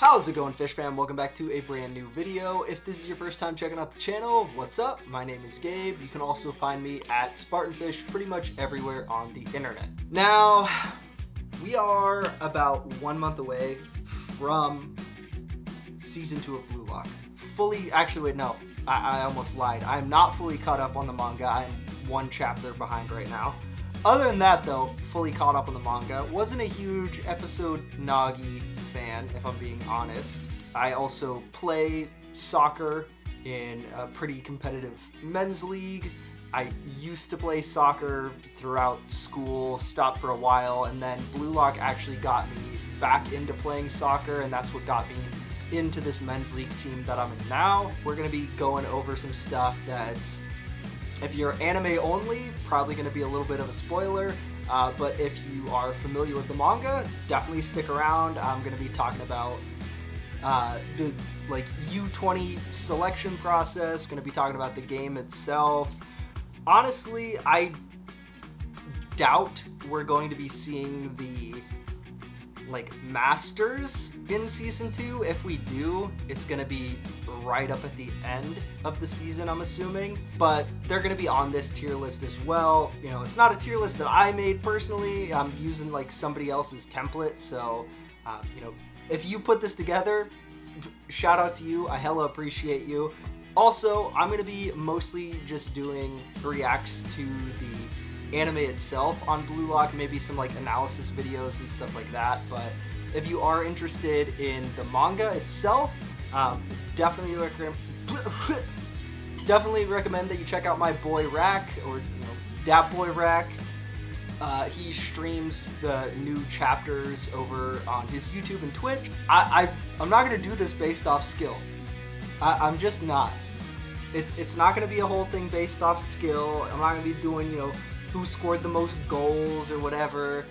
How's it going, Fish fam? Welcome back to a brand new video. If this is your first time checking out the channel, what's up? My name is Gabe. You can also find me at SpartnFish pretty much everywhere on the internet. Now, we are about 1 month away from season 2 of Blue Lock. Actually wait, no, I almost lied. I'm not fully caught up on the manga. I'm one chapter behind right now. Other than that though, fully caught up on the manga. Wasn't a huge episode Nagi fan, if I'm being honest. I also play soccer in a pretty competitive men's league. I used to play soccer throughout school, stopped for a while, and then Blue Lock actually got me back into playing soccer, and that's what got me into this men's league team that I'm in now. We're gonna be going over some stuff that's, if you're anime only, probably gonna be a little bit of a spoiler. But if you are familiar with the manga, definitely stick around. I'm going to be talking about the U20 selection process, going to be talking about the game itself. Honestly, I doubt we're going to be seeing the Masters in season 2. If we do, it's going to be right up at the end of the season, I'm assuming. But they're going to be on this tier list as well. You know, it's not a tier list that I made personally. I'm using somebody else's template. So, you know, if you put this together, shout out to you. I hella appreciate you. Also, I'm going to be mostly just doing reacts to the anime itself on Blue Lock, maybe some analysis videos and stuff like that. But if you are interested in the manga itself, definitely recommend that you check out my boy Rack, or Dat Boy Rack. He streams the new chapters over on his YouTube and Twitch. I'm not gonna do this based off skill. I'm just not. It's not gonna be a whole thing based off skill. I'm not gonna be doing who scored the most goals or whatever.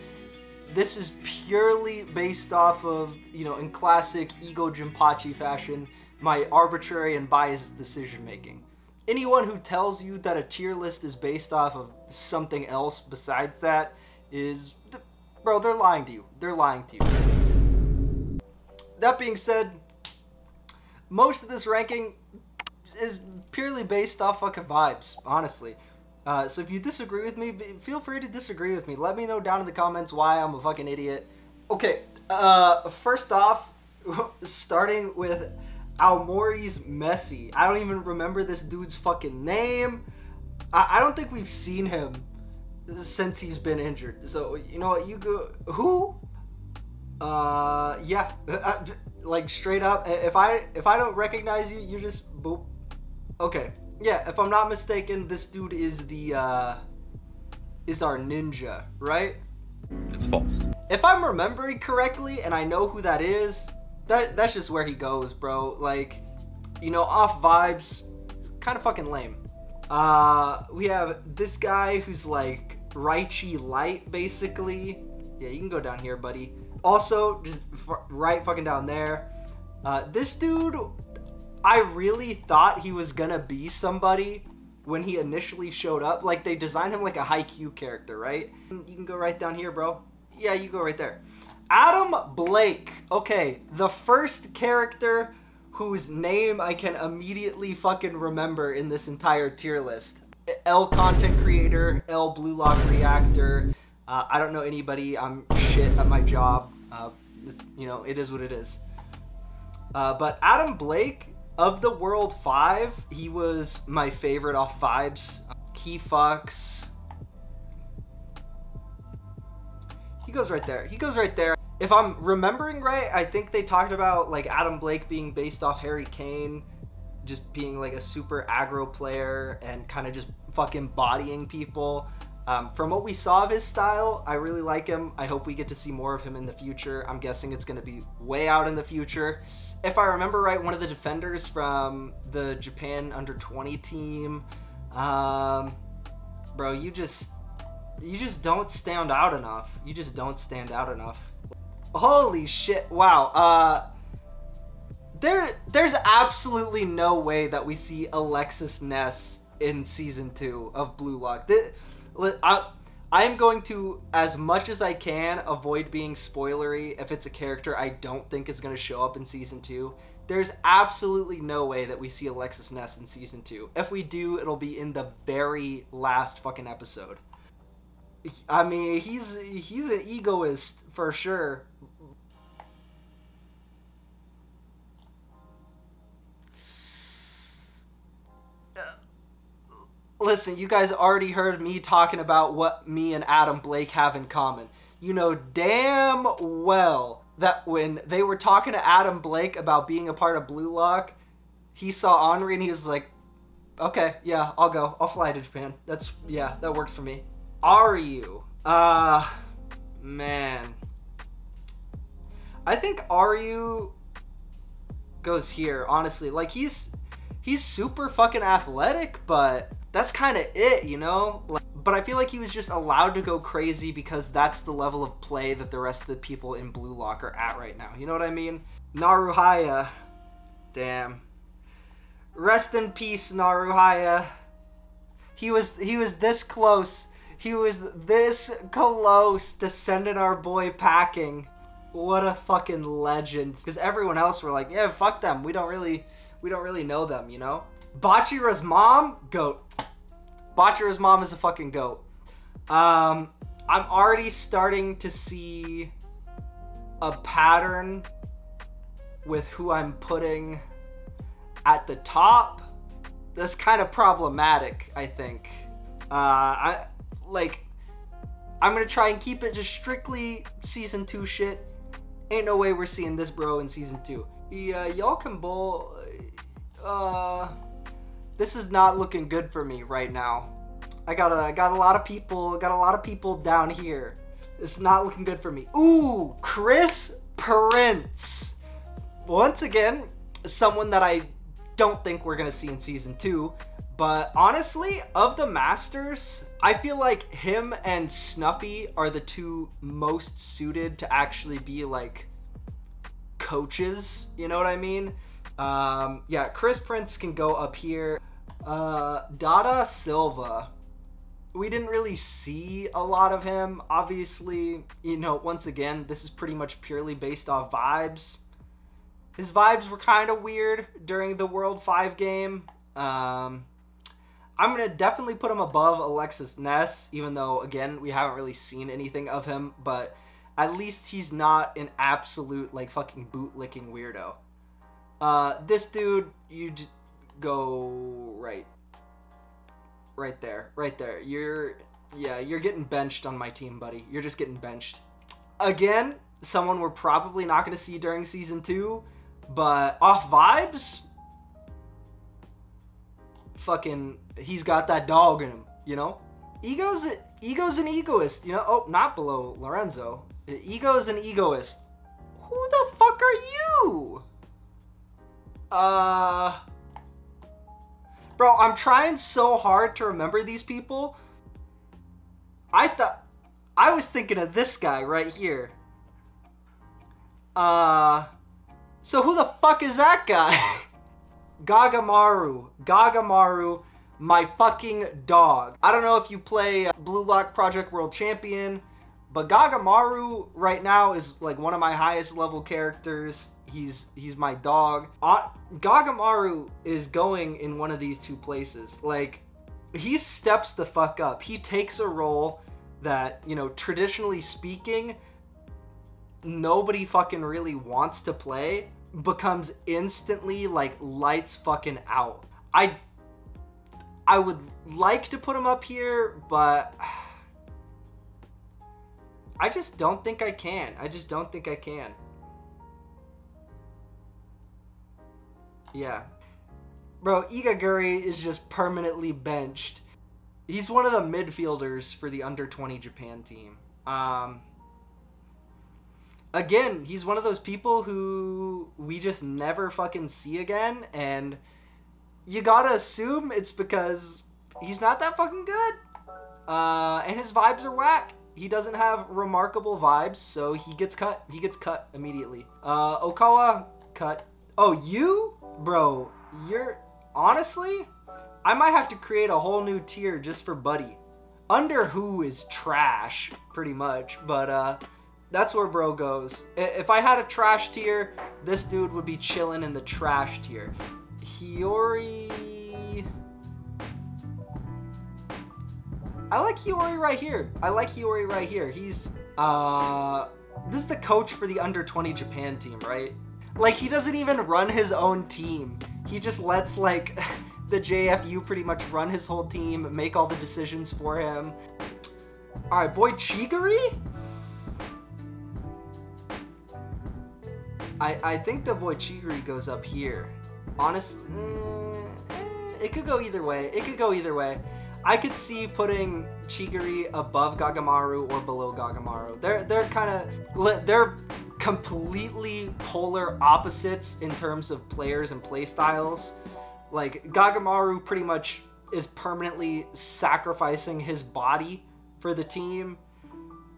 This is purely based off of, in classic Ego Jinpachi fashion, my arbitrary and biased decision making. Anyone who tells you that a tier list is based off of something else besides that is, bro, they're lying to you. They're lying to you. That being said, most of this ranking is purely based off fucking vibes, honestly. So if you disagree with me, feel free to disagree with me. Let me know down in the comments why I'm a fucking idiot. Okay, first off, starting with Aomori's Messi. I don't even remember this dude's fucking name. I don't think we've seen him since he's been injured. So, you know what, you go, who? Yeah, straight up, if I don't recognize you, you just boop. Okay. Yeah, if I'm not mistaken, this dude is is our ninja, right? It's false. If I'm remembering correctly, and I know who that is, that's just where he goes, bro. Off vibes, kind of fucking lame. We have this guy who's Raichi Light, basically. Yeah, you can go down here, buddy. Also, just right fucking down there. This dude, I really thought he was gonna be somebody when he initially showed up. They designed him like a Haikyuu character, right? You can go right down here, bro. Yeah, you go right there. Adam Blake. Okay, the first character whose name I can immediately fucking remember in this entire tier list. L content creator, L Blue Lock reactor. I don't know anybody. I'm shit at my job. It is what it is. But Adam Blake, of the World 5, he was my favorite off vibes. He fucks. He goes right there. He goes right there. If I'm remembering right, I think they talked about Adam Blake being based off Harry Kane, just being a super aggro player and kind of just fucking bodying people. From what we saw of his style, I really like him. I hope we get to see more of him in the future. I'm guessing it's going to be way out in the future. If I remember right, one of the defenders from the Japan under-20 team. Bro, you just don't stand out enough. You just don't stand out enough. Holy shit, wow. There's absolutely no way that we see Alexis Ness in season 2 of Blue Lock. I am going to, as much as I can, avoid being spoilery if it's a character I don't think is going to show up in Season 2. There's absolutely no way that we see Alexis Ness in Season 2. If we do, it'll be in the very last fucking episode. I mean, he's an egoist for sure. Listen, you guys already heard me talking about what me and Adam Blake have in common. You know damn well that when they were talking to Adam Blake about being a part of Blue Lock, he saw Henri and he was like, okay, yeah, I'll go. I'll fly to Japan. Yeah, that works for me. Aryu. Man. I think Aryu goes here, honestly. Like, he's super fucking athletic, but that's kind of it, you know? But I feel like he was just allowed to go crazy because that's the level of play that the rest of the people in Blue Lock are at right now. You know what I mean? Naruhaya. Damn. Rest in peace, Naruhaya. He was this close. He was this close to sending our boy packing. What a fucking legend. Because everyone else were like, yeah, fuck them. We don't really know them, you know? Bachira's mom, goat. Bachira's mom is a fucking goat. I'm already starting to see a pattern with who I'm putting at the top. That's kind of problematic, I think. I'm gonna try and keep it just strictly Season 2 shit. Ain't no way we're seeing this bro in Season 2. Y'all can bowl. This is not looking good for me right now. I got a lot of people down here. It's not looking good for me. Ooh, Chris Prince. Once again, someone that I don't think we're gonna see in Season 2. But honestly, of the Masters, I feel like him and Snuffy are the two most suited to actually be like coaches. You know what I mean? Yeah, Chris Prince can go up here. Dada Silva. We didn't really see a lot of him. Obviously, you know, once again, this is pretty much purely based off vibes. His vibes were kind of weird during the World 5 game. I'm going to definitely put him above Alexis Ness, even though, again, we haven't really seen anything of him. But at least he's not an absolute, like, fucking bootlicking weirdo. This dude, you go right there. You're getting benched on my team, buddy. You're just getting benched. Again, someone we're probably not going to see during Season 2, but off vibes, fucking, he's got that dog in him, you know? Ego's an egoist, you know? Oh, not below Lorenzo. Ego's an egoist. Who the fuck are you? Bro, I'm trying so hard to remember these people. I was thinking of this guy right here. So who the fuck is that guy? Gagamaru, my fucking dog. I don't know if you play Blue Lock Project World Champion, but Gagamaru right now is like one of my highest level characters. He's my dog. Gagamaru is going in one of these two places. Like, he steps the fuck up. He takes a role that, you know, traditionally speaking, nobody fucking really wants to play, becomes instantly, like, lights fucking out. I would like to put him up here, but I just don't think I can. Yeah. Bro, Igaguri is just permanently benched. He's one of the midfielders for the under-20 Japan team. Again, he's one of those people who we just never fucking see again, and you gotta assume it's because he's not that fucking good. And his vibes are whack. He doesn't have remarkable vibes, so he gets cut. He gets cut immediately. Okawa, cut. Oh, you? Bro, you're... Honestly, I might have to create a whole new tier just for Buddy. Under who is trash, pretty much, but that's where bro goes. If I had a trash tier, this dude would be chilling in the trash tier. Hiyori... I like Hiyori right here. I like Hiyori right here. He's, this is the coach for the under 20 Japan team, right? Like, he doesn't even run his own team. He just lets, like, the JFU pretty much run his whole team, make all the decisions for him. Alright, boy Chigiri? I think the boy Chigiri goes up here. Honest, it could go either way. It could go either way. I could see putting Chigiri above Gagamaru or below Gagamaru. They're completely polar opposites in terms of players and play styles. Like, Gagamaru pretty much is permanently sacrificing his body for the team.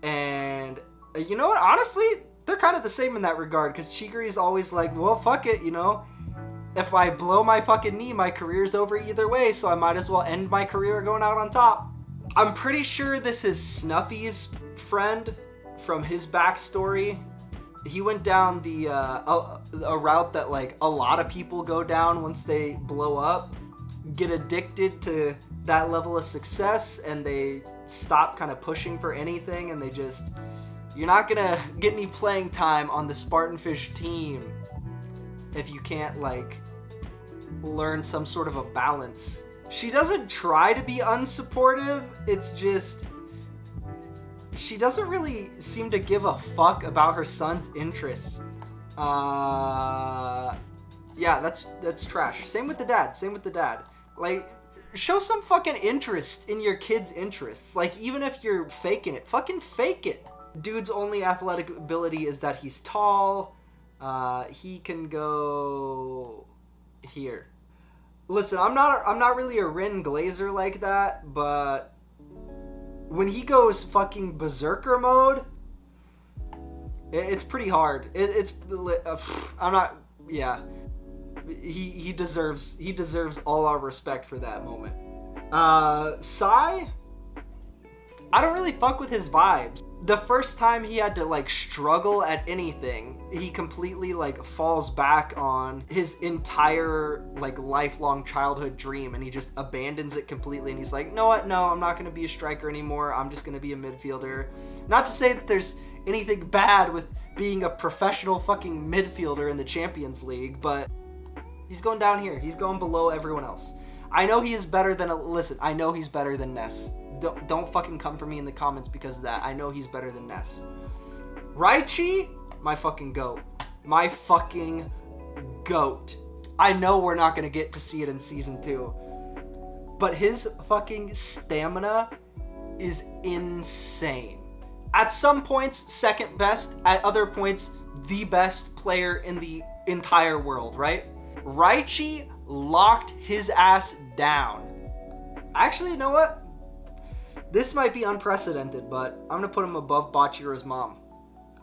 And you know what? Honestly, they're kind of the same in that regard, because Chigiri's always like, well, fuck it, you know? If I blow my fucking knee, my career's over either way, so I might as well end my career going out on top. I'm pretty sure this is Snuffy's friend from his backstory. He went down the a route that, like, a lot of people go down once they blow up, get addicted to that level of success, and they stop kind of pushing for anything, and they just... You're not gonna get any playing time on the SpartnFish team if you can't, like, learn some sort of a balance. She doesn't try to be unsupportive, it's just... She doesn't really seem to give a fuck about her son's interests. Yeah, that's trash. Same with the dad, Like, show some fucking interest in your kid's interests. Like, even if you're faking it, fucking fake it. Dude's only athletic ability is that he's tall. He can go here. Listen, I'm not really a Rin Glazer like that, but when he goes fucking berserker mode, it's pretty hard. I'm not. Yeah, he deserves all our respect for that moment. Sai, I don't really fuck with his vibes. The first time he had to, like, struggle at anything, he completely, like, falls back on his entire, like, lifelong childhood dream, and he just abandons it completely, and he's like, know what, no, I'm not going to be a striker anymore, I'm just going to be a midfielder. Not to say that there's anything bad with being a professional fucking midfielder in the Champions League, but he's going down here. He's going below everyone else. I know he is better than, listen, I know he's better than Ness. Don't fucking come for me in the comments because of that. I know he's better than Ness. Raichi, my fucking goat. My fucking goat. I know we're not going to get to see it in Season 2. But his fucking stamina is insane. At some points, second best. At other points, the best player in the entire world, right? Raichi locked his ass down. Actually, you know what? This might be unprecedented, but I'm going to put him above Bachiro's mom.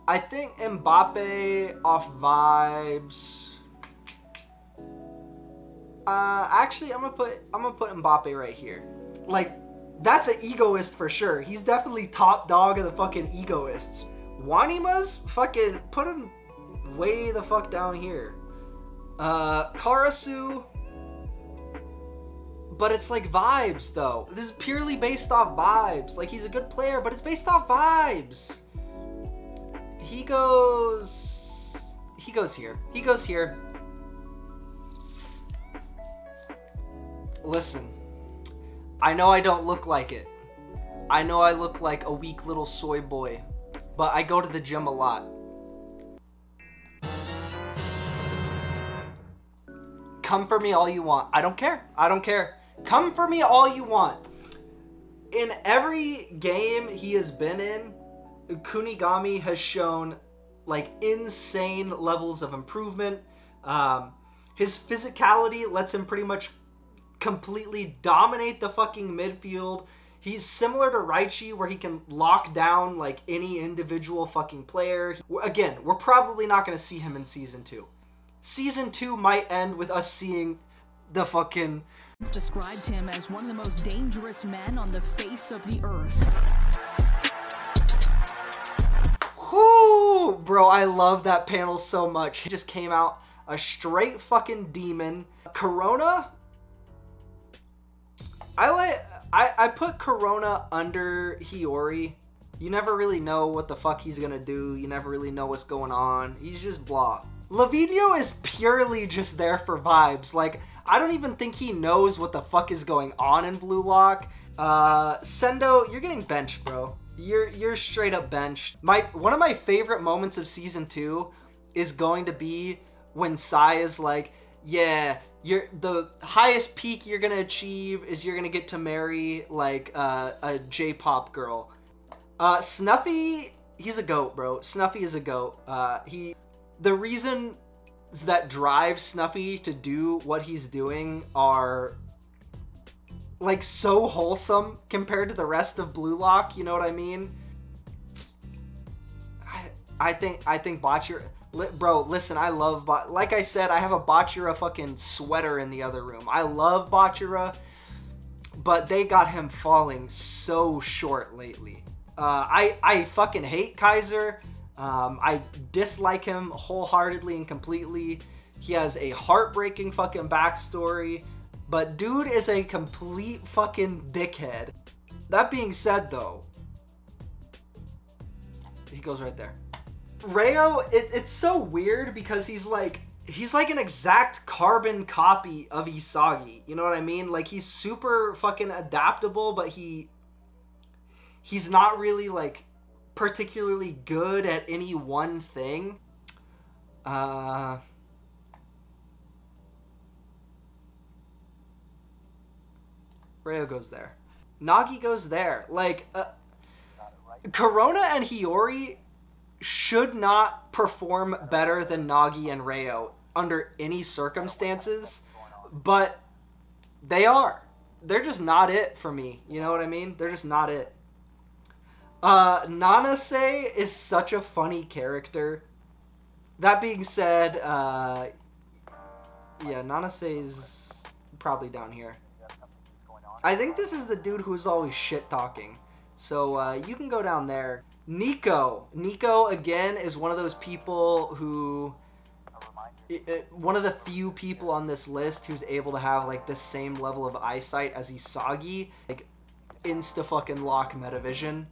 I think Mbappe off vibes. Actually, I'm gonna put Mbappe right here. Like, that's an egoist for sure. He's definitely top dog of the fucking egoists. Wanima's fucking put him way the fuck down here. Karasu. But it's like vibes, though. This is purely based off vibes. Like, he's a good player, but it's based off vibes. He goes here. He goes here. Listen, I know I don't look like it. I know I look like a weak little soy boy, but I go to the gym a lot. Come for me all you want. I don't care. I don't care. Come for me all you want. In every game he has been in, Kunigami has shown like insane levels of improvement. His physicality lets him pretty much completely dominate the fucking midfield. He's similar to Raichi, where he can lock down like any individual fucking player. Again, we're probably not going to see him in Season 2. Season 2 might end with us seeing the fucking... described him as one of the most dangerous men on the face of the earth. Whoo! Bro, I love that panel so much. He just came out a straight fucking demon. Corona? I put Corona under Hiyori. You never really know what the fuck he's gonna do. You never really know what's going on. He's just blah. Levinho is purely just there for vibes. Like, I don't even think he knows what the fuck is going on in Blue Lock. Sendo, you're getting benched, bro. You're straight up benched. One of my favorite moments of season 2 is going to be when Sai is like, yeah, the highest peak you're gonna achieve is you're gonna get to marry like a J-pop girl. Snuffy, he's a goat, bro. Snuffy is a goat. The reasons that drive Snuffy to do what he's doing are like so wholesome compared to the rest of Blue Lock, you know what I mean? I think Bachira, bro, listen, I love, like I said, I have a Bachira fucking sweater in the other room. I love Bachira, but they got him falling so short lately. I fucking hate Kaiser. I dislike him wholeheartedly and completely. He has a heartbreaking fucking backstory, but dude is a complete fucking dickhead. That being said though, he goes right there. Reo, it's so weird because he's like an exact carbon copy of Isagi. You know what I mean? Like, he's super fucking adaptable, but he's not really like particularly good at any one thing. Reo goes there. Nagi goes there. Like, Corona and Hiyori should not perform better than Nagi and Reo under any circumstances, but they are. They're just not it for me. You know what I mean? They're just not it. Nanase is such a funny character. That being said, yeah, Nanase is probably down here. I think this is the dude who's always shit talking. So you can go down there. Nico. Nico, again, is one of those people who... one of the few people on this list who's able to have like the same level of eyesight as Isagi. Like, insta-fucking-lock metavision.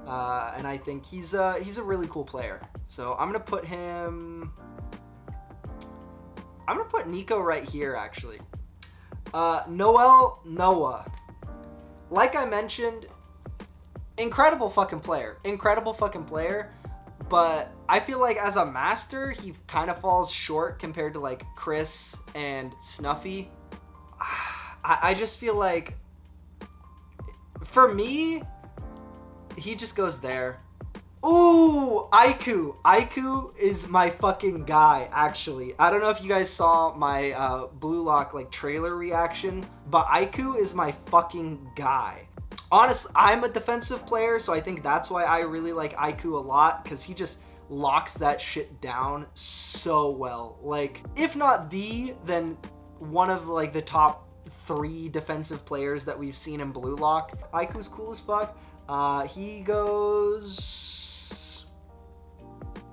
And I think he's a really cool player. So I'm gonna put him... I'm gonna put Nico right here, actually. Noah. Like I mentioned, incredible fucking player. Incredible fucking player. But I feel like as a master, he kind of falls short compared to like Chris and Snuffy. I just feel like, for me, he just goes there. Ooh, Aiku. Aiku is my fucking guy, actually. I don't know if you guys saw my Blue Lock like trailer reaction, but Aiku is my fucking guy. Honestly, I'm a defensive player, so I think that's why I really like Aiku a lot, because he just locks that shit down so well. Like, if not then one of like the top 3 defensive players that we've seen in Blue Lock. Aiku's cool as fuck. He goes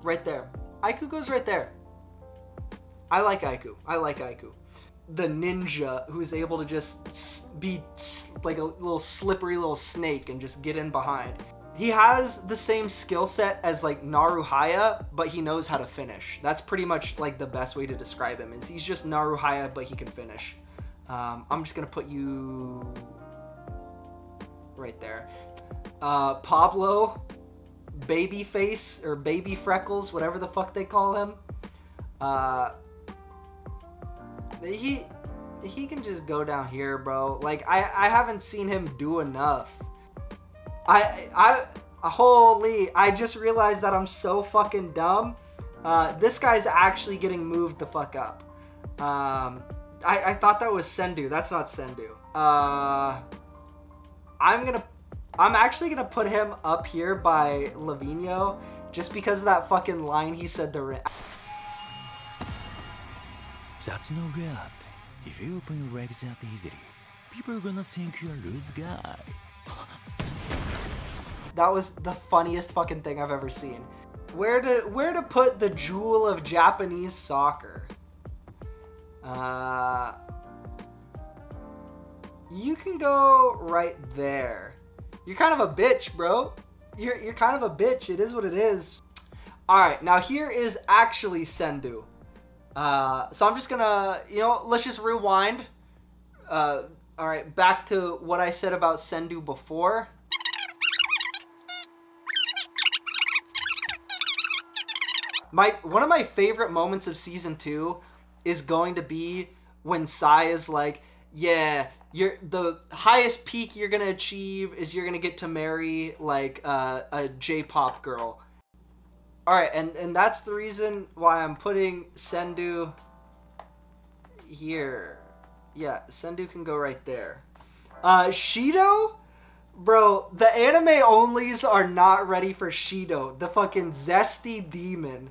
right there. Aiku goes right there. I like Aiku. I like Aiku. The ninja who's able to just be like a little slippery little snake and just get in behind. He has the same skill set as like Naruhaya, but he knows how to finish. That's pretty much like the best way to describe him, is he's just Naruhaya, but he can finish. I'm just gonna put you right there. Pablo, baby face or baby freckles, whatever the fuck they call him. He can just go down here, bro. Like, I haven't seen him do enough. Holy, I just realized that I'm so fucking dumb. This guy's actually getting moved the fuck up. I thought that was Sendu. That's not Sendu. I'm actually gonna put him up here by Levinho, just because of that fucking line he said. If you open your legs that easily, people are gonna think you're a loose guy. That was the funniest fucking thing I've ever seen. Where to put the jewel of Japanese soccer? You can go right there. You're kind of a bitch, bro. You're kind of a bitch. It is what it is. All right, now here is actually Sendu. So I'm just gonna, let's just rewind. All right, back to what I said about Sendu before. One of my favorite moments of season 2 is going to be when Sai is like, yeah, the highest peak you're gonna achieve is you're gonna get to marry like a J-pop girl. All right, and that's the reason why I'm putting Sendu here. Yeah, Sendu can go right there. Shido? Bro, the anime onlys are not ready for Shido, the fucking zesty demon.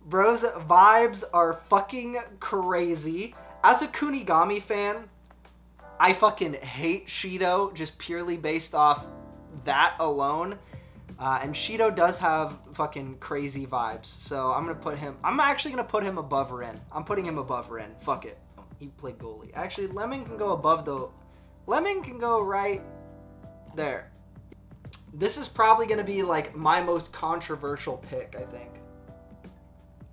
Bro's vibes are fucking crazy. As a Kunigami fan, I fucking hate Shido just purely based off that alone. And Shido does have fucking crazy vibes. So I'm actually gonna put him above Rin. I'm putting him above Rin. Fuck it. He played goalie. Actually, Lemon can go above though. Lemon can go right there. This is probably gonna be like my most controversial pick, I think.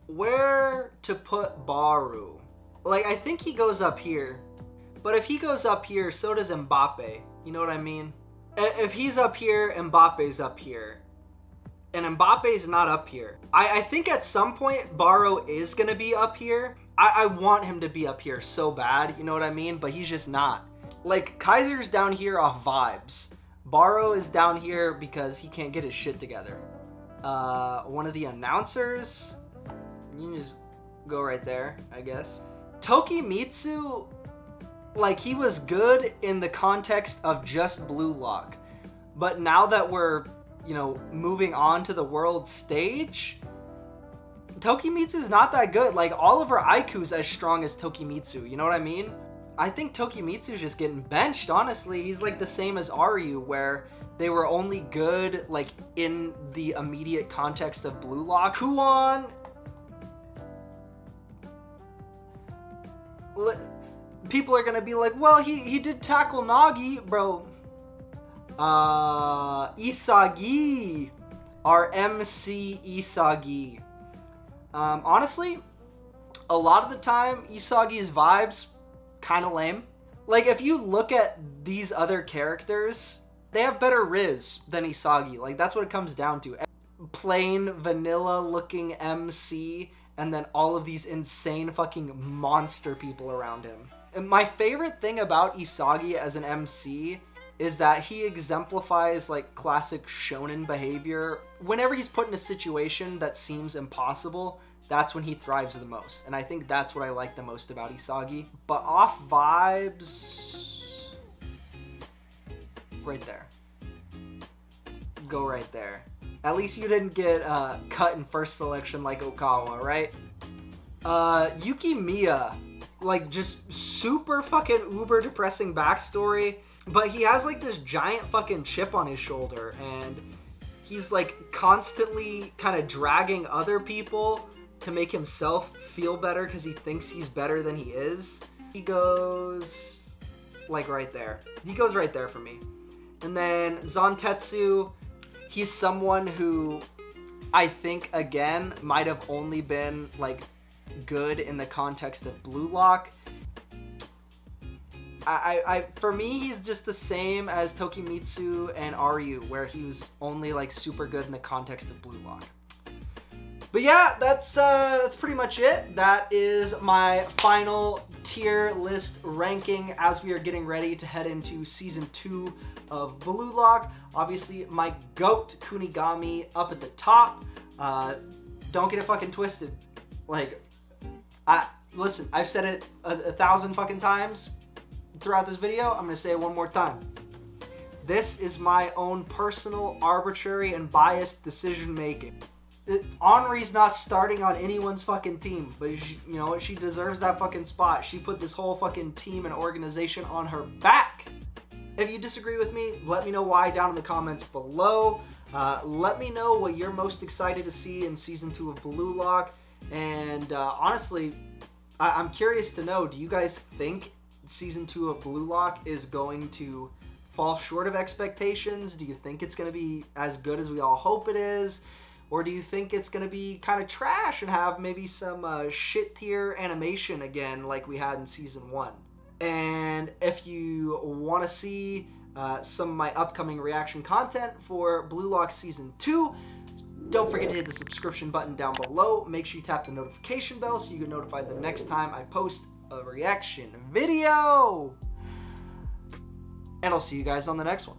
Where to put Baru? Like, I think he goes up here. But if he goes up here, so does Mbappe. You know what I mean? If he's up here, Mbappe's up here. And Mbappe's not up here. I think at some point, Baro is going to be up here. I want him to be up here so bad, you know what I mean? But he's just not. Like, Kaiser's down here off vibes. Baro is down here because he can't get his shit together. One of the announcers, you can just go right there, I guess. Tokimitsu, like, he was good in the context of just Blue Lock. But now that we're, moving on to the world stage, Tokimitsu's not that good. Like, Oliver Aiku's as strong as Tokimitsu, you know what I mean? I think Tokimitsu's just getting benched, honestly. He's like the same as Aryu, where they were only good, like, in the immediate context of Blue Lock. Kuon, people are gonna be like, well, he did tackle Nagi, bro. Isagi, our MC Isagi. Honestly, a lot of the time, Isagi's vibes kind of lame. Like, if you look at these other characters, they have better Riz than Isagi. Like, that's what it comes down to. Plain, vanilla-looking MC, and then all of these insane fucking monster people around him. And my favorite thing about Isagi as an MC is that he exemplifies like classic shonen behavior. Whenever he's put in a situation that seems impossible, that's when he thrives the most. And I think that's what I like the most about Isagi. But off vibes, right there. Go right there. At least you didn't get cut in first selection like Okawa, right? Yuki Miya, like, just super fucking uber depressing backstory, but he has like this giant fucking chip on his shoulder, and he's like constantly kind of dragging other people to make himself feel better because he thinks he's better than he is. He goes like right there. He goes right there for me. And then Zantetsu, he's someone who I think, again, might have only been like good in the context of Blue Lock. For me, he's just the same as Tokimitsu and Aryu, where he was only like super good in the context of Blue Lock. But yeah, that's pretty much it. That is my final tier list ranking as we are getting ready to head into season 2 of Blue Lock. Obviously, my GOAT Kunigami up at the top. Don't get it fucking twisted. Like, listen, I've said it a 1,000 fucking times throughout this video. I'm gonna say it one more time. This is my own personal, arbitrary, and biased decision making. Henri's not starting on anyone's fucking team, but she, you know what? She deserves that fucking spot. She put this whole fucking team and organization on her back. If you disagree with me, let me know why down in the comments below. Let me know what you're most excited to see in Season 2 of Blue Lock. And honestly, I'm curious to know, do you guys think Season 2 of Blue Lock is going to fall short of expectations? Do you think it's going to be as good as we all hope it is? Or do you think it's going to be kind of trash and have maybe some shit tier animation again like we had in Season 1? And if you want to see some of my upcoming reaction content for Blue Lock Season 2, don't forget to hit the subscription button down below. Make sure you tap the notification bell so you get notified the next time I post a reaction video. And I'll see you guys on the next one.